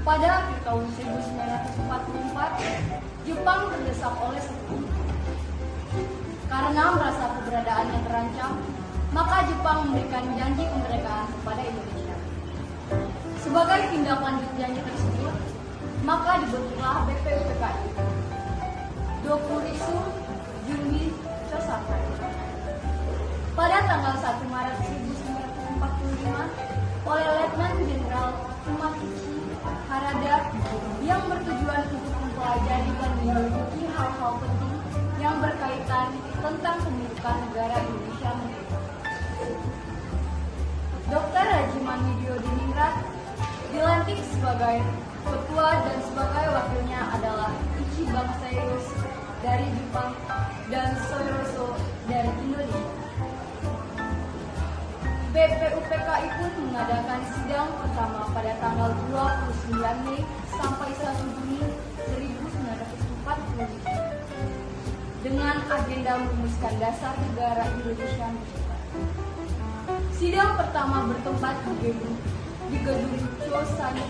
Pada akhir tahun 1944, Jepang terdesak oleh sekutu. Karena merasa keberadaannya terancam, maka Jepang memberikan janji kemerdekaan kepada Indonesia. Sebagai tindak lanjut janji tersebut, maka dibentuklah BPUPKI. Dokurisu Junbi Chosakai. Pada tanggal 1 Maret 1945, oleh Letnan Jenderal Umakichi Harada yang bertujuan untuk mempelajari dan menyelidiki hal-hal penting yang berkaitan tentang pembentukan negara Indonesia Merdeka. Dr. Rajiman Widyodiningrat dilantik sebagai ketua dan sebagai wakilnya adalah Ichibang Seirushi dari Jepang dan Soiroso dari Indonesia. BPUPKI pun mengadakan sidang pertama pada tanggal 29 Mei sampai 1 Juni 1945 dengan agenda merumuskan dasar negara Indonesia Merdeka. Sidang pertama bertempat di Gedung Chosanit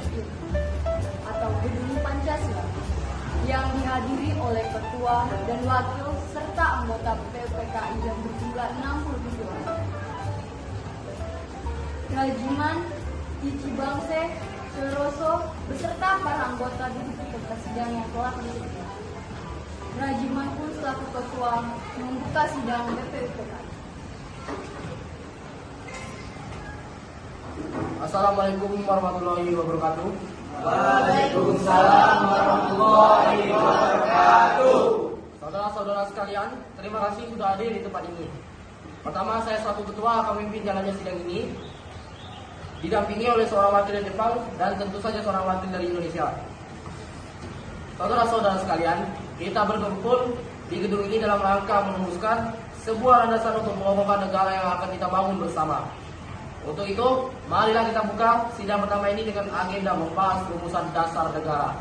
atau Gedung Pancasila yang dihadiri oleh ketua dan wakil serta anggota BPUPKI yang berjumlah 67 orang. Rajiman, Ichibangse, Soiroso beserta para anggota duduk di tempat sidang yang telah disebutkan. Rajiman pun selaku ketua membuka sidang BPUPKI. Assalamualaikum warahmatullahi wabarakatuh. Waalaikumsalam warahmatullahi wabarakatuh. Saudara-saudara sekalian, terima kasih sudah hadir di tempat ini. Pertama, saya selaku ketua akan memimpin jalannya sidang ini, didampingi oleh seorang wakil dari Jepang dan tentu saja seorang wakil dari Indonesia. Saudara-saudara sekalian, kita berkumpul di gedung ini dalam rangka merumuskan sebuah landasan untuk mengokohkan negara yang akan kita bangun bersama. Untuk itu, marilah kita buka sidang pertama ini dengan agenda membahas rumusan dasar negara.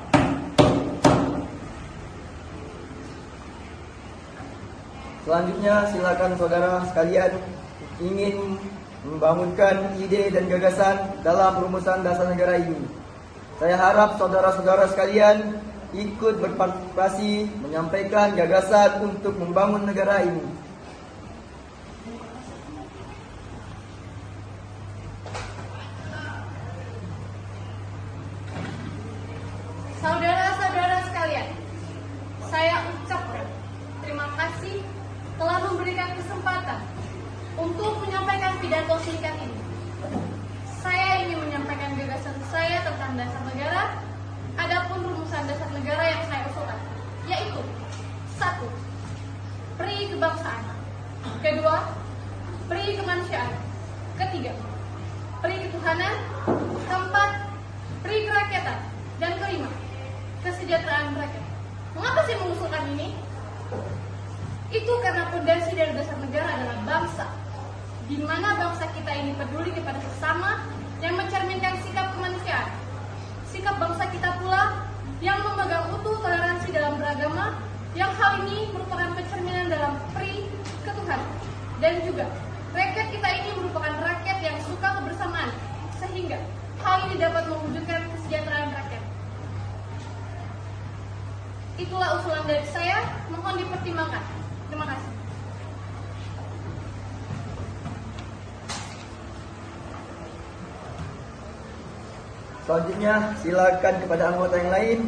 Selanjutnya silakan saudara sekalian ingin membangunkan ide dan gagasan dalam rumusan dasar negara ini. Saya harap saudara-saudara sekalian ikut berpartisipasi menyampaikan gagasan untuk membangun negara ini. Saudara-saudara sekalian, saya ucapkan terima kasih telah memberikan kesempatan untuk menyampaikan pidato singkat ini. Saya ingin menyampaikan gagasan saya tentang dasar negara. Adapun rumusan dasar negara yang saya usulkan, yaitu 1. Pri kebangsaan. 2. Pri kemanusiaan. 3. Pri ketuhanan. 4. Pri kerakyatan. Dan 5. Kesejahteraan rakyat. Mengapa saya mengusulkan ini? Itu karena fondasi dari dasar negara adalah bangsa, di mana bangsa kita ini peduli kepada sesama yang mencerminkan sikap kemanusiaan. Sikap bangsa kita pula yang memegang utuh toleransi dalam beragama, yang hal ini merupakan pencerminan dalam pri ketuhanan. Dan juga, rakyat kita ini merupakan rakyat yang suka kebersamaan, sehingga hal ini dapat mewujudkan kesejahteraan rakyat. Itulah usulan dari saya, mohon dipertimbangkan. Terima kasih. Selanjutnya silakan kepada anggota yang lain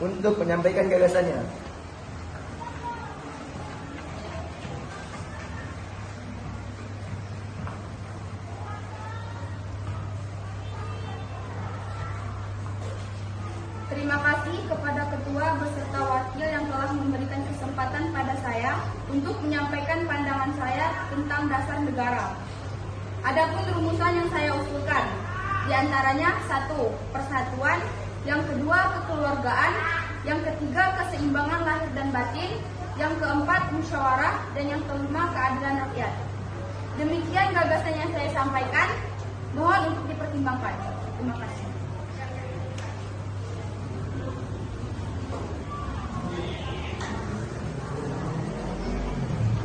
untuk menyampaikan gagasannya. Terima kasih kepada ketua beserta wakil yang telah memberikan kesempatan pada saya untuk menyampaikan pandangan saya tentang dasar negara. Adapun rumusan yang saya usulkan, diantaranya 1. Persatuan, yang kedua kekeluargaan, yang ketiga keseimbangan lahir dan batin, yang keempat musyawarah, dan yang kelima keadilan rakyat. Demikian gagasan yang saya sampaikan, mohon untuk dipertimbangkan. Terima kasih.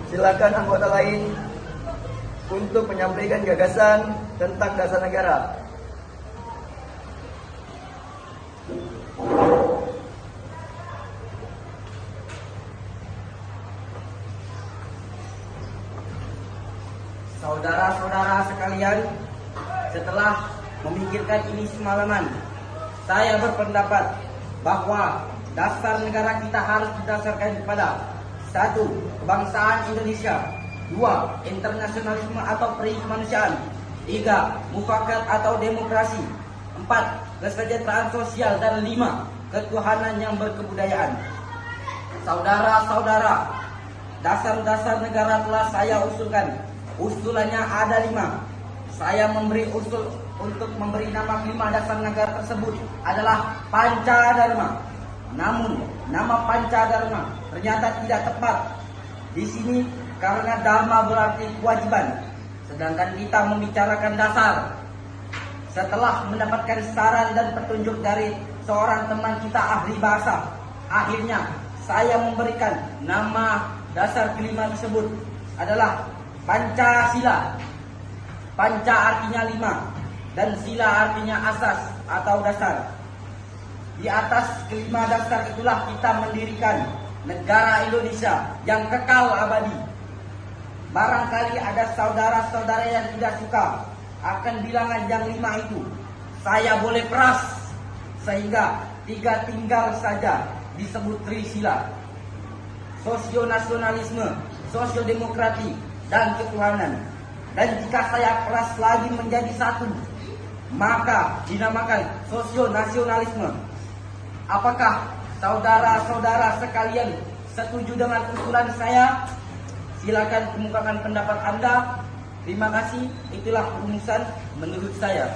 Silakan anggota lain untuk menyampaikan gagasan tentang dasar negara. Saudara-saudara sekalian, setelah memikirkan ini semalaman, saya berpendapat bahwa dasar negara kita harus didasarkan kepada 1. Kebangsaan Indonesia, 2. Internasionalisme atau peri kemanusiaan, 3. Mufakat atau demokrasi, 4. Kesejahteraan sosial, dan 5. Ketuhanan yang berkebudayaan. Saudara-saudara, dasar-dasar negara telah saya usulkan. Usulannya ada 5. Saya memberi usul untuk memberi nama 5 dasar negara tersebut adalah Pancadharma. Namun, nama Pancadharma ternyata tidak tepat di sini karena dharma berarti kewajiban, sedangkan kita membicarakan dasar. Setelah mendapatkan saran dan petunjuk dari seorang teman kita ahli bahasa, akhirnya saya memberikan nama dasar kelima tersebut adalah Pancasila. Panca artinya 5 dan sila artinya asas atau dasar. Di atas kelima dasar itulah kita mendirikan negara Indonesia yang kekal abadi. Barangkali ada saudara-saudara yang tidak suka akan bilangan yang 5 itu. Saya boleh peras sehingga 3 tinggal saja disebut Trisila: sosionasionalisme, sosiodemokrasi, dan ketuhanan. Dan jika saya peras lagi menjadi 1, maka dinamakan sosionasionalisme. Apakah saudara-saudara sekalian setuju dengan usulan saya? Silakan kemukakan pendapat Anda. Terima kasih. Itulah rumusan menurut saya.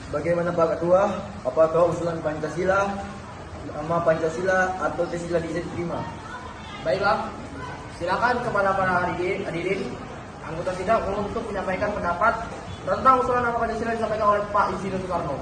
Bagaimana Pak Ketua? Apakah usulan Pancasila, nama Pancasila atau Trisila bisa diterima? Baiklah, silakan kepada para hadirin anggota sidang untuk menyampaikan pendapat tentang usulan nama Pancasila yang disampaikan oleh Pak Insinyur Soekarno.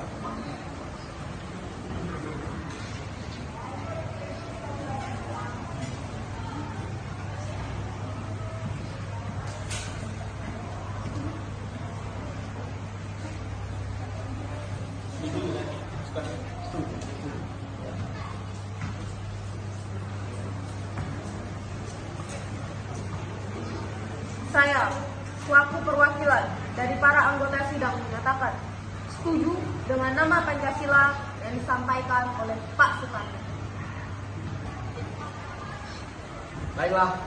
Saya, selaku perwakilan dari para anggota sidang, menyatakan setuju dengan nama Pancasila yang disampaikan oleh Pak Soekarno. Baiklah,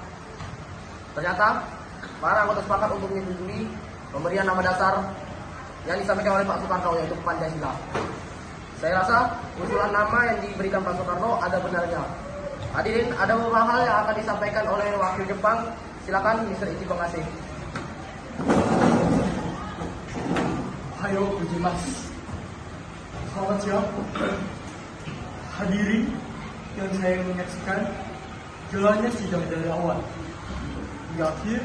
ternyata para anggota sepakat untuk menyetujui pemberian nama dasar yang disampaikan oleh Pak Soekarno, yaitu Pancasila. Saya rasa usulan nama yang diberikan Pak Soekarno ada benarnya. Hadirin, ada beberapa hal yang akan disampaikan oleh wakil Jepang. Silakan Mr. Ichi Bangase. Hayo gozaimasu. Selamat siang. Hadirin yang saya menyaksikan jalannya sidang dari awal hingga akhir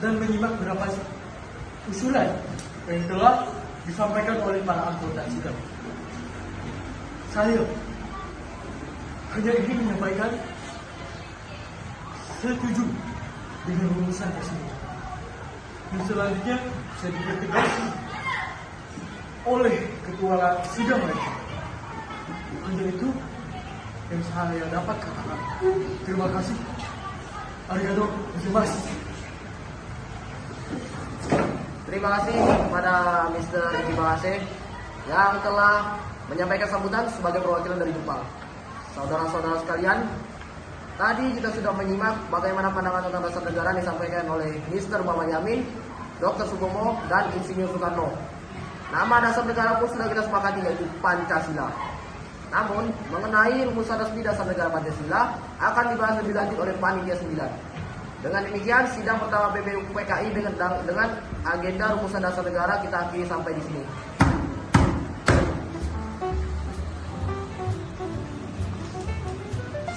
dan menyimak beberapa usulan yang telah disampaikan oleh para anggota sidang. Saya hanya ingin menyampaikan setuju dengan rumusan tersebut. Dan selanjutnya saya dipertegas oleh ketua sidang lainnya. Hanya itu yang saya dapat katakan. Terima kasih. Arigatou gozaimasu. Terima kasih kepada Mr. Ichi Bangase yang telah menyampaikan sambutan sebagai perwakilan dari Jepang. Saudara-saudara sekalian, tadi kita sudah menyimak bagaimana pandangan tentang dasar negara disampaikan oleh Mr. Muhammad Yamin, Dr. Supomo, dan Insinyur Soekarno. Nama dasar negara pun sudah kita sepakati, yaitu Pancasila. Namun, mengenai rumusan resmi dasar negara Pancasila akan dibahas lebih lanjut oleh Panitia 9. Dengan demikian, sidang pertama PPU PKI dengan agenda rumusan dasar negara kita akhiri sampai di sini.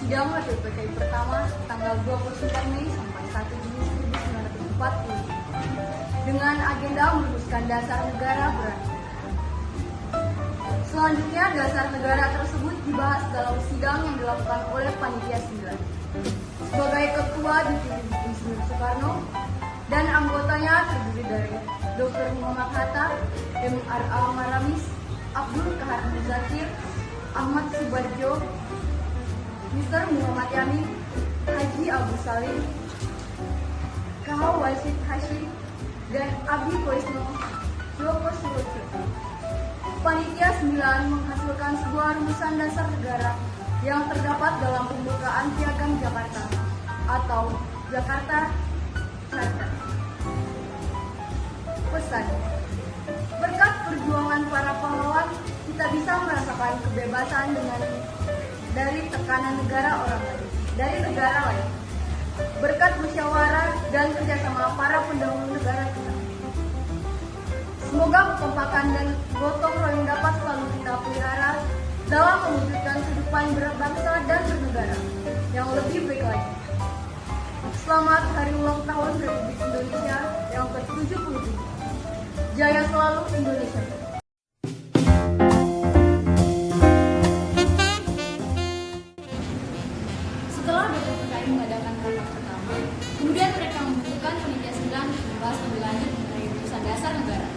Sidang WPU PKI pertama tanggal 29 Mei sampai 1 Juni 1940 dengan agenda merumuskan dasar negara berakhir. Selanjutnya, dasar negara tersebut dibahas dalam sidang yang dilakukan oleh Panitia 9. Sebagai ketua dipilih Insinyur Soekarno, dan anggotanya terdiri dari Dr. Muhammad Hatta, M.R.A. Maramis, Abdul Kahar Muzakir, Ahmad Subarjo, Mr. Muhammad Yani, Haji Abu Salim, KH Wasid Hashim, dan Abi Koisno Joko Surojo. Panitia 9 menghasilkan sebuah rumusan dasar negara yang terdapat dalam pembukaan Piagam Jakarta atau Jakarta Charter. Pesan: berkat perjuangan para pahlawan, kita bisa merasakan kebebasan dari tekanan negara lain. Berkat musyawarah dan kerjasama para pendahulu negara kita. Semoga kekompakan dan gotong royong dapat selalu kita pelihara dalam mewujudkan kehidupan berbangsa dan bernegara yang lebih baik lagi. Selamat Hari Ulang Tahun Republik Indonesia yang ke-77. Jaya selalu Indonesia. Setelah BPPKI mengadakan rapat pertama, kemudian mereka membentukkan panitia 9 untuk membahas lebih lanjut mengenai rumusan dasar negara.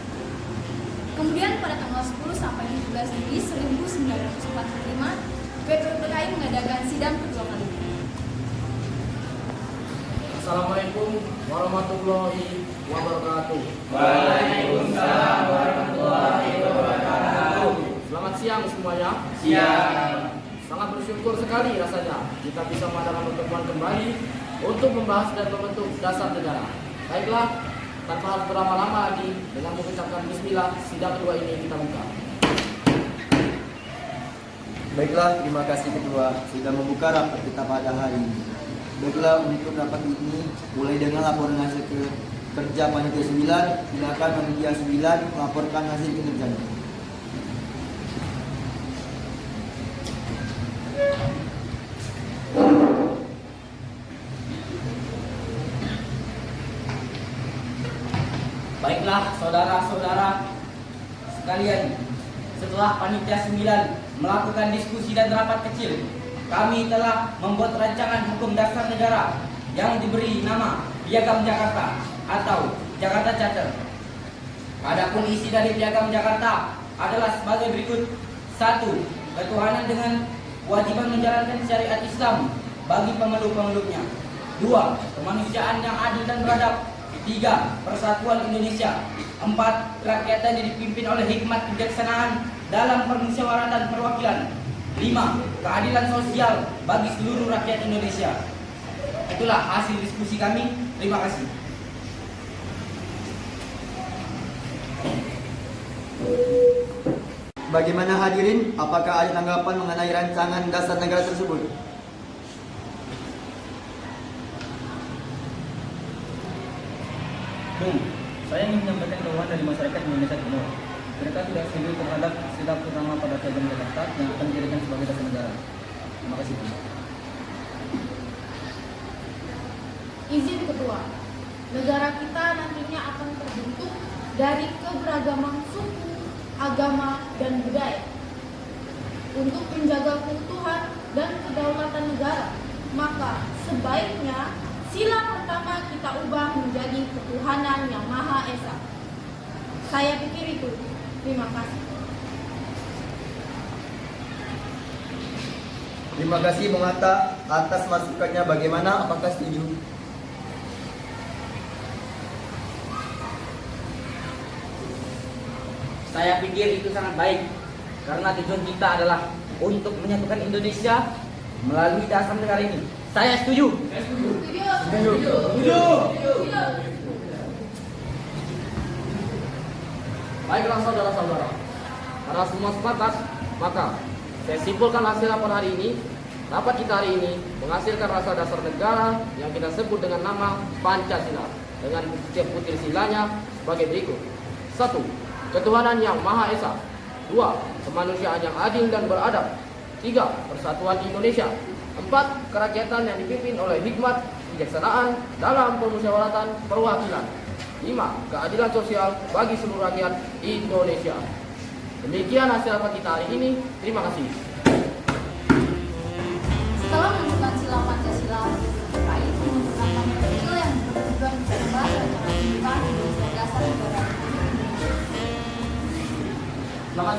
Kemudian pada tanggal 10 sampai 17 Juli 1945, BPPKI mengadakan sidang kedua kalinya. Assalamualaikum warahmatullahi wabarakatuh. Waalaikumsalam warahmatullahi wabarakatuh. Selamat siang semuanya. Siang. Sangat bersyukur sekali rasanya kita bisa mengadakan pertemuan kembali untuk membahas dan membentuk dasar negara. Baiklah, tanpa harus berlama-lama lagi, dengan mengucapkan bismillah, sidang kedua ini kita buka. Baiklah, terima kasih Ketua sudah membuka rapat kita pada hari ini. Baiklah, untuk rapat ini mulai dengan laporan hasil kerja panitia 9. Silakan panitia 9 melaporkan hasil kinerjanya. Baiklah saudara-saudara sekalian, setelah panitia 9 melakukan diskusi dan rapat kecil, kami telah membuat rancangan hukum dasar negara yang diberi nama Piagam Jakarta atau Jakarta Charter. Adapun isi dari Piagam Jakarta adalah sebagai berikut: 1. Ketuhanan dengan kewajiban menjalankan syariat Islam bagi pemeluk-pemeluknya. 2. Kemanusiaan yang adil dan beradab. 3. Persatuan Indonesia. 4. Kerakyatan yang dipimpin oleh hikmat kebijaksanaan dalam permusyawaratan perwakilan. 5. Keadilan sosial bagi seluruh rakyat Indonesia. Itulah hasil diskusi kami. Terima kasih. Bagaimana hadirin? Apakah ada tanggapan mengenai rancangan dasar negara tersebut? Saya ingin menyampaikan keluhan dari masyarakat Indonesia Timur. Mereka tidak setuju terhadap sila pertama pada Piagam Jakarta yang akan dijadikan sebagai dasar negara. Terima kasih. Izin Ketua, negara kita nantinya akan terbentuk dari keberagaman suku, agama, dan budaya. Untuk menjaga keutuhan dan kedaulatan negara, maka sebaiknya sila pertama kita ubah menjadi ketuhanan yang Maha Esa. Saya pikir itu. Terima kasih. Terima kasih Bung Hatta atas masukannya. Bagaimana? Apakah setuju? Saya pikir itu sangat baik karena tujuan kita adalah untuk menyatukan Indonesia melalui dasar negara ini. Saya setuju. Baiklah saudara-saudara, karena semua sepakat, maka saya simpulkan hasil rapat hari ini. Rapat kita hari ini menghasilkan rasa dasar negara yang kita sebut dengan nama Pancasila, dengan setiap butir silanya sebagai berikut. 1. Ketuhanan yang Maha Esa. 2. Kemanusiaan yang adil dan beradab. 3. Persatuan Indonesia. 4. Kerakyatan yang dipimpin oleh hikmat kebijaksanaan dalam permusyawaratan perwakilan. 5. Keadilan sosial bagi seluruh rakyat Indonesia. Demikian hasil rapat kita hari ini. Terima kasih. Setelah menentukan sila Pancasila, BPPKI menggunakan kecil yang bertujuan untuk membahas rancangan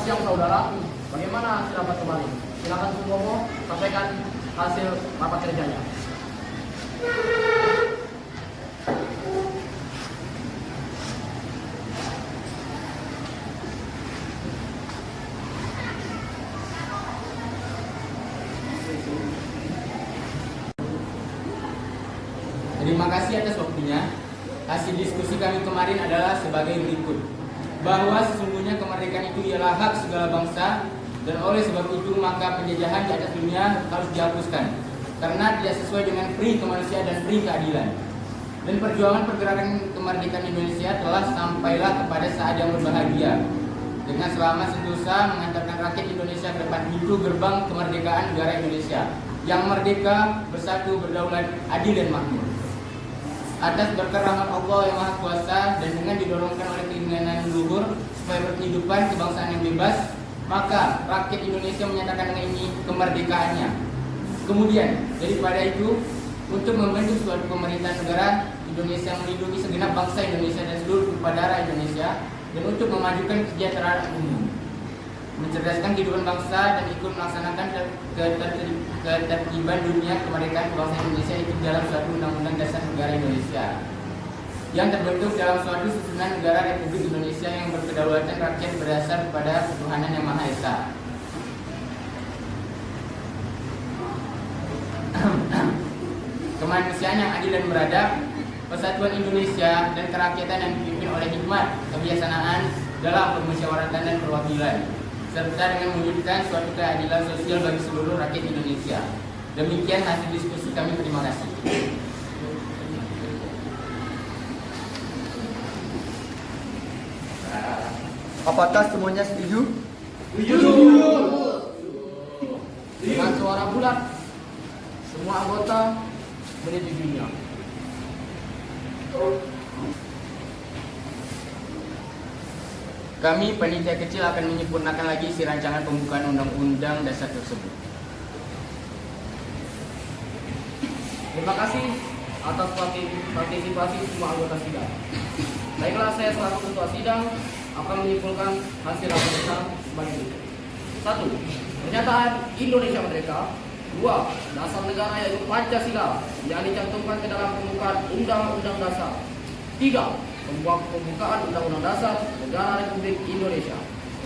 siang saudara. Bagaimana hasil rapat kemarin? Silakan Subomo sampaikan hasil rapat kerjanya. Terima kasih atas waktunya. Hasil diskusi kami kemarin adalah sebagai berikut. Bahwa sesungguhnya kemerdekaan itu ialah hak segala bangsa, dan oleh sebab itu maka penjajahan di atas dunia harus dihapuskan karena tidak sesuai dengan pri kemanusiaan dan pri keadilan. Dan perjuangan pergerakan kemerdekaan Indonesia telah sampailah kepada saat yang berbahagia dengan selama sentosa mengantarkan rakyat Indonesia ke depan pintu gerbang kemerdekaan negara Indonesia yang merdeka, bersatu, berdaulat, adil dan makmur. Atas berkat rahmat Allah yang Maha Kuasa dan dengan didorongkan oleh keinginan luhur supaya berkehidupan kebangsaan yang bebas, maka rakyat Indonesia menyatakan dengan ini kemerdekaannya. Kemudian daripada itu, untuk membentuk suatu pemerintahan negara Indonesia yang melindungi segenap bangsa Indonesia dan seluruh tumpah darah Indonesia, dan untuk memajukan kesejahteraan umum, mencerdaskan kehidupan bangsa dan ikut melaksanakan ketertiban dunia kemerdekaan bangsa Indonesia itu dalam suatu undang-undang dasar negara Indonesia yang terbentuk dalam suatu susunan negara Republik Indonesia yang berkedaulatan rakyat berdasar pada ketuhanan yang Maha Esa. Kemanusiaan yang adil dan beradab, persatuan Indonesia dan kerakyatan yang dipimpin oleh hikmat kebijaksanaan dalam permusyawaratan dan perwakilan, serta dengan mewujudkan suatu keadilan sosial bagi seluruh rakyat Indonesia. Demikian hasil diskusi kami. Terima kasih. Apakah semuanya setuju? Dengan suara bulat, semua anggota menyetujuinya. Kami panitia kecil akan menyempurnakan lagi isi rancangan pembukaan undang-undang dasar tersebut. Terima kasih atas partisipasi semua anggota sidang. Baiklah, saya selaku ketua sidang akan menyimpulkan hasil rapat besar sebagai berikut. 1. Pernyataan Indonesia Merdeka. 2. Dasar negara yaitu Pancasila yang dicantumkan ke dalam pembukaan Undang-Undang Dasar. 3. Pembukaan Undang-Undang Dasar Negara Republik Indonesia.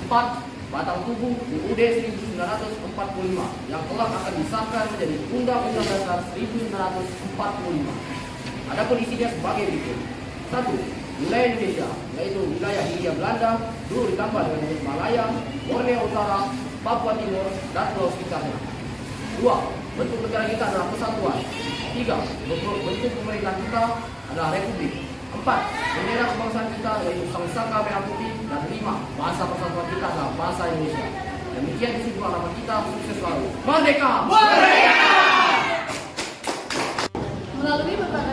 4. Batang tubuh UUD 1945 yang telah akan disahkan menjadi Undang-Undang Dasar 1945. Adapun isinya sebagai berikut. 1. Wilayah Indonesia, yaitu wilayah Hindia Belanda, dulu ditambah dengan Malaya, Borneo Utara, Papua Timur, dan pulau sekitarnya. 2. Bentuk negara kita adalah persatuan. 3. Bentuk pemerintahan kita adalah republik. 4. Bendera kebangsaan kita yaitu Sangsaka Merah Putih. Dan 5. Bahasa persatuan kita adalah bahasa Indonesia. Demikian kesimpulan rapat kita. Sukses selalu. Merdeka! Merdeka! Melalui berbagai